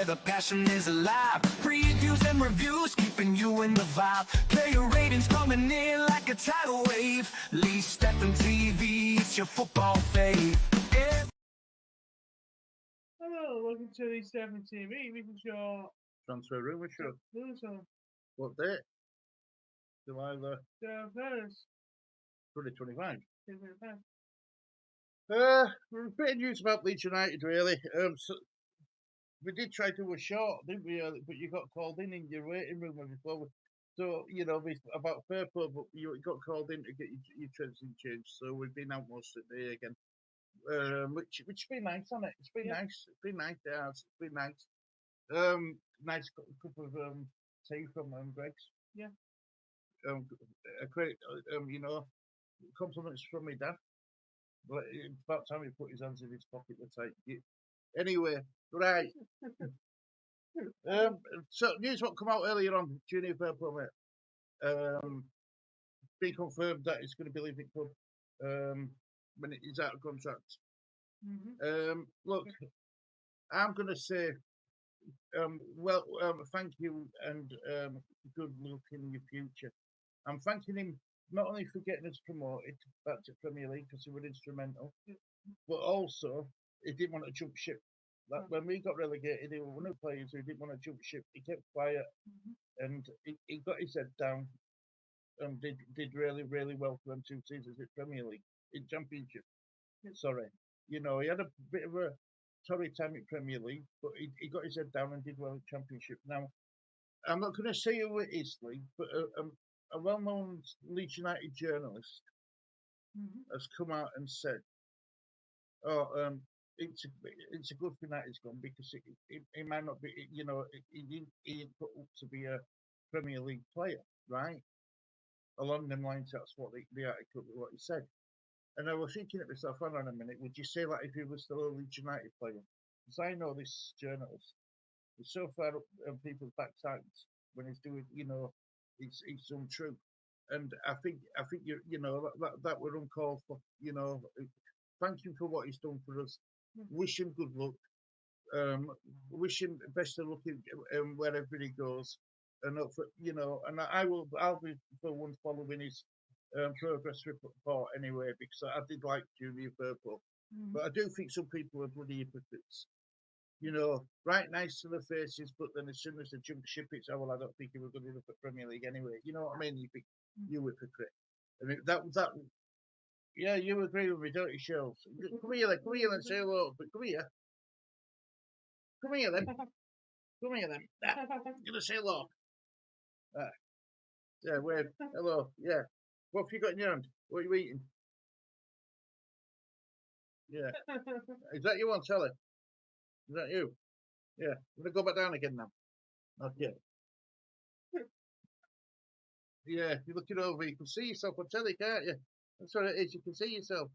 where the passion is alive. Previews and reviews, keeping you in the vibe. Player ratings coming in like a tidal wave. Leeds TV, it's your football fave. Yeah. Hello, welcome to Leeds TV. This is your Transfer Rumour show. Rumour. What date? July the First. 2025. 2025. A bit of news about Leeds United, really. So we did try to do a short, didn't we? But you got called in your waiting room before. So, you know, about fair play, but you got called in to get your dressing changed. So we've been out most of the day again. Which has been nice, hasn't it? It's been nice. It's been nice, yeah. It's been nice. Nice cup of tea from Greg's. Yeah. A great, you know, compliments from my dad. But it's about time he put his hands in his pocket to take it. Anyway, right. So news what come out earlier on, Junior Fair Play, mate. Been confirmed that it's going to be leaving club when it is out of contract. Look, I'm going to say, thank you and good luck in your future. I'm thanking him not only for getting us promoted back to Premier League because he was instrumental, but also he didn't want to jump ship. Like when we got relegated, he was one of the players who didn't want to jump ship. He kept quiet and he got his head down and did really, really well for them 2 seasons in Premier League, in Championship. Sorry. You know, he had a bit of a torrid time in Premier League, but he got his head down and did well in Championship. Now, I'm not going to say who it is, Lee, but a well-known Leeds United journalist has come out and said, it's a good thing that he's gone because it might not be, you know, he didn't put up to be a Premier League player, right? Along them lines, that's what the article, what he said. And I was thinking to myself, hang on a minute, would you say that if he was still a Leeds United player? Because I know this journalist is so far up people's backsides when he's doing, you know, it's untrue. And I think you know that were uncalled for. You know, thank him for what he's done for us. Wish him good luck. Wish him best of luck wherever he goes. And you know, and I'll be for one following his progress report anyway because I did like Junior Purple, but I do think some people are bloody hypocrites. You know, right nice to the faces, but then as soon as they jump ship, it's I don't think he was good enough for Premier League anyway. You know what I mean? You think you hypocrite. I mean that. Yeah, you agree with me, don't you, Shells? Come here and say hello. But come here then. Come here then. Gonna say hello. Yeah, wave. Hello. Yeah. What have you got in your hand? What are you eating? Yeah. Is that you on telly? Is that you? Yeah. I'm gonna go back down again now. Okay. Yeah, you're looking over, you can see yourself on telly, can't you? That's what it is, you can see yourself.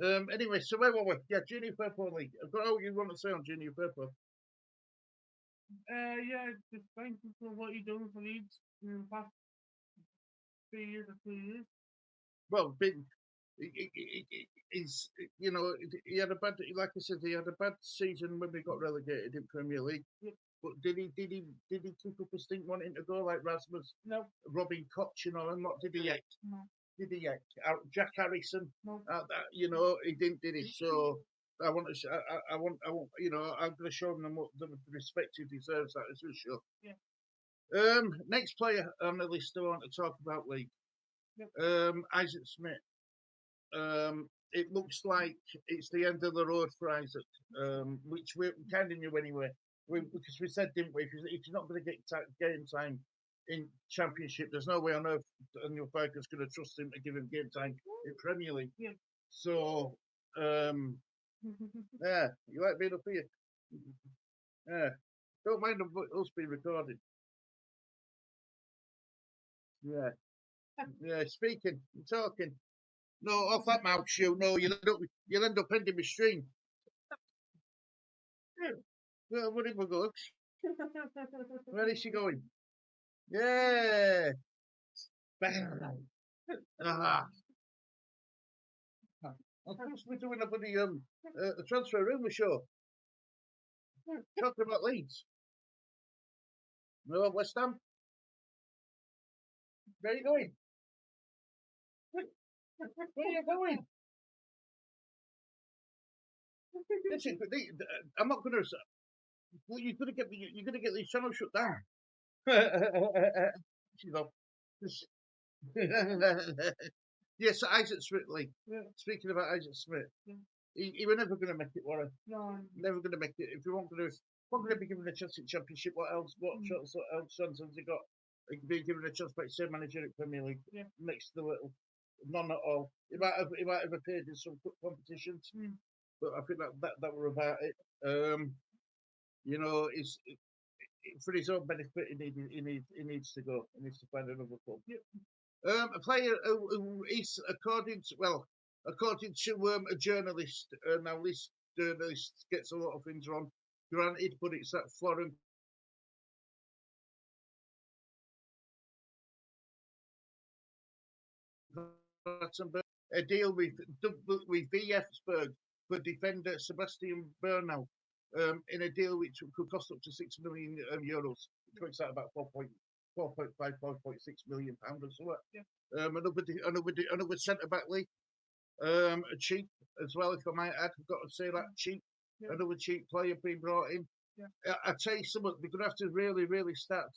Anyway, so where were we? Yeah, Junior Purple League. I've got all you want to say on Junior Purple. Yeah, just thank you for what you're doing for Leeds in the past 3 years or 2 years. Well, he's, you know, he had a bad, like I said, he had a bad season when we got relegated in Premier League. Yeah. But did he keep up a stink wanting to go like Rasmus? No. Robin Koch, you know, and what did he yet? No. Did he yet? Jack Harrison? No. You know, he didn't, did he? So I want to, I want, you know, I'm going to show him the respect he deserves. That is for sure. Yeah. Next player on the list I want to talk about, Lee. Yep. Isaac Smith. It looks like it's the end of the road for Isaac, which we kind of knew anyway. Because we said, didn't we? If he's not going to get game time in Championship, there's no way on earth Daniel Parker's going to trust him to give him game time in Premier League. Yeah. So, yeah, you like being up here? Yeah, don't mind us being recorded. Yeah, yeah, speaking, talking. No, off that mouth shoe. No, you'll end up ending my stream. Well, what if we go? Where is she going? Yeah. I'm supposed to be doing a bloody transfer Rumour show. Talking about Leeds. No, West Ham. Where are you going? Where are you going? Listen, I'm not going to. Well, you're going to get these channels shut down. You know, yes, Isaac Smith. Yeah. Speaking about Isaac Smith, Yeah. he was never going to make it, Warren. No. Never going to make it. If you want to, be given a chance at Championship, what else? What else chance has he got? He could be given a chance by the same manager at Premier League. Yeah. Next to little, none at all. He might have appeared in some competitions, but I think that were about it. You know, it's for his own benefit. He needs to go. He needs to find another club. Yeah. A player who is according to a journalist. Now this journalist gets a lot of things wrong. Granted, but it's that Florent a deal with VfB for defender Sebastian Bernal in a deal which could cost up to €6 million, which works out about 4.6 million pounds or so. Yeah. Another centre back league, cheap as well, if I might add. I've got to say that cheap. Yeah. Another cheap player being brought in. Yeah. I tell you something, we're going to have to really start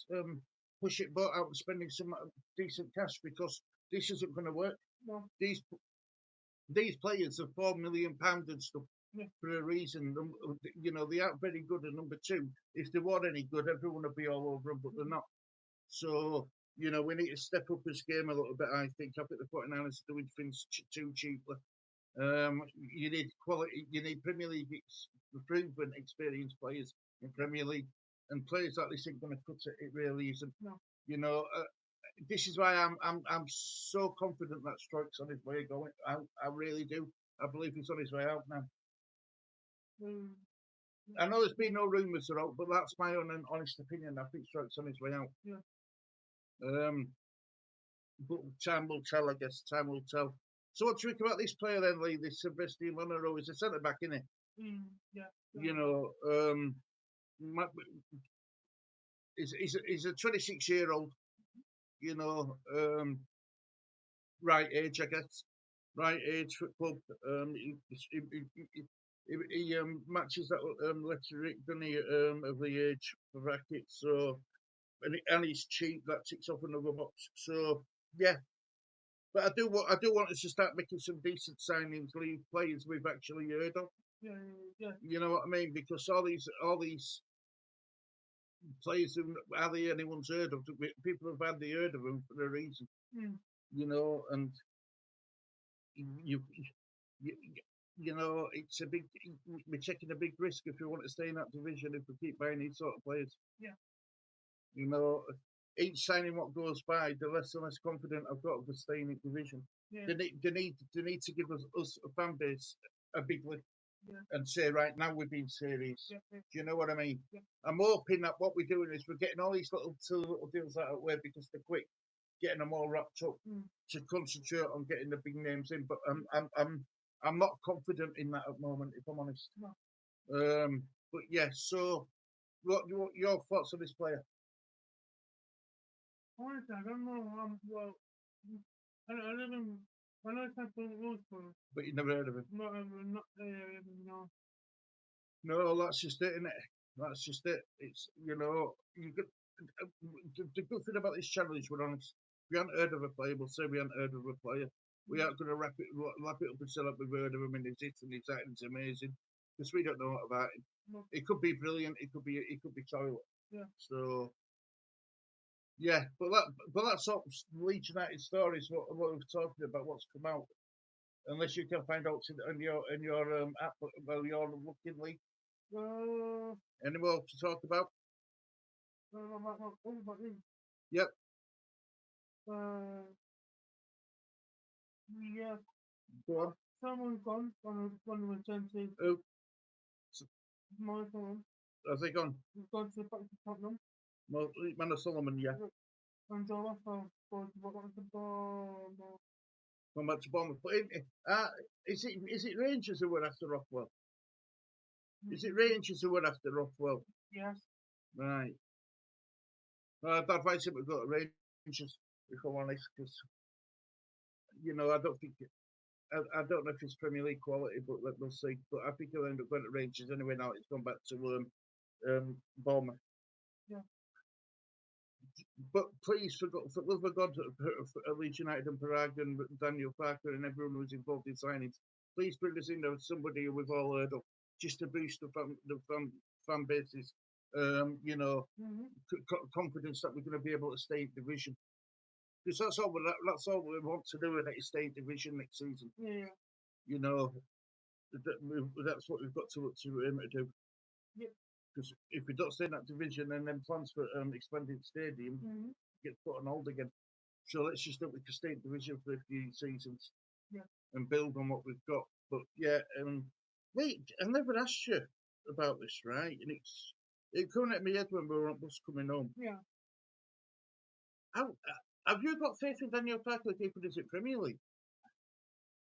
push it boat out and spending some decent cash, because this isn't going to work. No. These players are £4 million and stuff for a reason. You know, they aren't very good. And number two, if they were any good, everyone would be all over them, but they're not. So, you know, we need to step up this game a little bit, I think. I think the 49ers are doing things too cheaply. You need quality, you need Premier League proven experienced players in Premier League, and players like this ain't going to cut it. It really isn't. No. You know, this is why I'm so confident that Strike's on his way going. I really do. I believe he's on his way out now. I know there's been no rumours about, but that's my own and honest opinion. I think Strike's on his way out. Yeah. But time will tell, I guess. Time will tell. So what do you think about this player then, Lee? This Sebastian Monero is a centre back, isn't he? Yeah. You know, he's a 26-year-old. You know, right age, I guess. Right age for club. He matches that rhetoric, doesn't he, of the age bracket. So, and he's cheap. That ticks off another box. So, yeah. But I do want us to start making some decent signings, league players we've actually heard of. Yeah. You know what I mean? Because all these players who hardly anyone's heard of, people have hardly heard of them for a reason. You know, and you know, it's a big. We're taking a big risk if we want to stay in that division. If we keep buying these sort of players. Yeah. You know, each signing what goes by, the less and less confident I've got of staying in division. Yeah. They need to give us a fan base a big lift. Yeah. And say, right now we're being serious. Yeah. Do you know what I mean? Yeah. I'm hoping that what we're doing is we're getting all these little deals out of the way because they're quick, getting them all wrapped up to concentrate on getting the big names in. But I'm not confident in that at the moment, if I'm honest. No. But yeah. So, what your thoughts on this player? Honestly, I don't know. Well, I live in. I know it's not Wolfsburg. But you never heard of him? Not there, no. No, that's just it, isn't it? That's just it. It's, you know, the good thing about this channel is we're honest. We haven't heard of a player, we'll say we haven't heard of a player. We aren't going to wrap it up and say like we've heard of him and it's it and it's that and it's amazing, because we don't know about him. No. It could be brilliant. It could be toilet. Yeah. So. Yeah, but that sort of Leeds United stories. What we're talking about, what's come out. Unless you can find out in your app, well, you're looking, Lee. Any more to talk about? Yep. Yeah. Go on. Someone's gone on a maternity. Who? Someone. Has he gone? He's gone to Tottenham. Man of Solomon, yeah. And Joel going to Come back to Bournemouth. But is it Rangers who were after Rockwell? Is it Rangers who were after Rothwell? Yes. Right. I'd advise him to go to Rangers, if I'm honest, because, you know, I don't think, I don't know if it's Premier League quality, but we'll see. But I think he'll end up going to Rangers anyway now. It's gone back to Bournemouth. Yeah. But please, for love of God, Leeds United and Parag and Daniel Parker and everyone who's involved in signings, please bring us in there somebody who we've all heard of, just to boost the fan bases. You know, confidence that we're going to be able to stay in division. Because that's all we want to do, is stay in division next season. Yeah. You know, that's what we've got to aim to do. Yeah. Because if we don't stay in that division, then plans for expanding stadium get put on hold again. So let's just hope we can stay in division for a few seasons and build on what we've got. But yeah, wait, I never asked you about this, right? And it came at my head when we were on bus coming home. Yeah. Have you got faith in Daniel Parker keeping us in Premier League?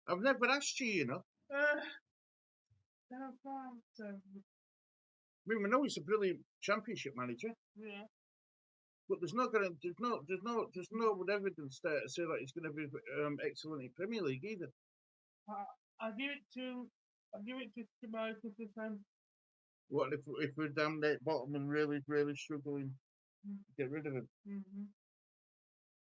I've never asked you, you know. I mean, we know he's a brilliant Championship manager. Yeah. But there's no evidence there to say that he's going to be excellent in Premier League either. I'll give it to Tobias this time. What if we're down there bottom and really struggling to get rid of him?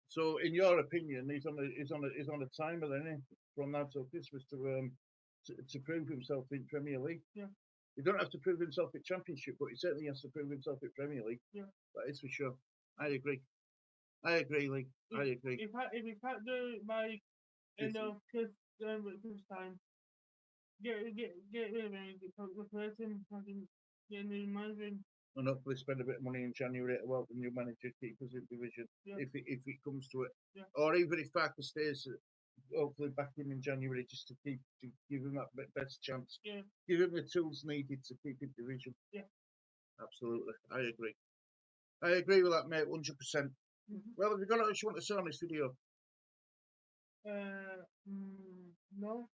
So, in your opinion, he's on a timer then, isn't he? From now till Christmas to prove himself in Premier League. Yeah. He don't have to prove himself in Championship, but he certainly has to prove himself in Premier League. Yeah. That is for sure. I agree, Lee. I agree. If we can't do it by end of Christmas time, get rid of him, replace him, get a new manager. And hopefully spend a bit of money in January to welcome new manager, keep us in division, if it comes to it. Yeah. Or even if Parker stays, hopefully back in January, just to give him that best chance. Yeah. Give him the tools needed to keep in division. Yeah. Absolutely, I agree. I agree with that, mate, 100%. Well, have you got anything you want to say on this video? No.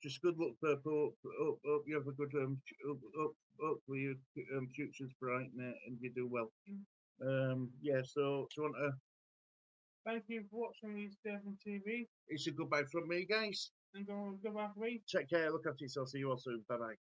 Just good luck, Purple. Hope you have a good hopefully your future's bright, mate, and you do well. Yeah. So do you want to? Thank you for watching Leeds on TV. It's a goodbye from me, guys. And goodbye for me. Take care. Look after yourself. See you all soon. Bye bye.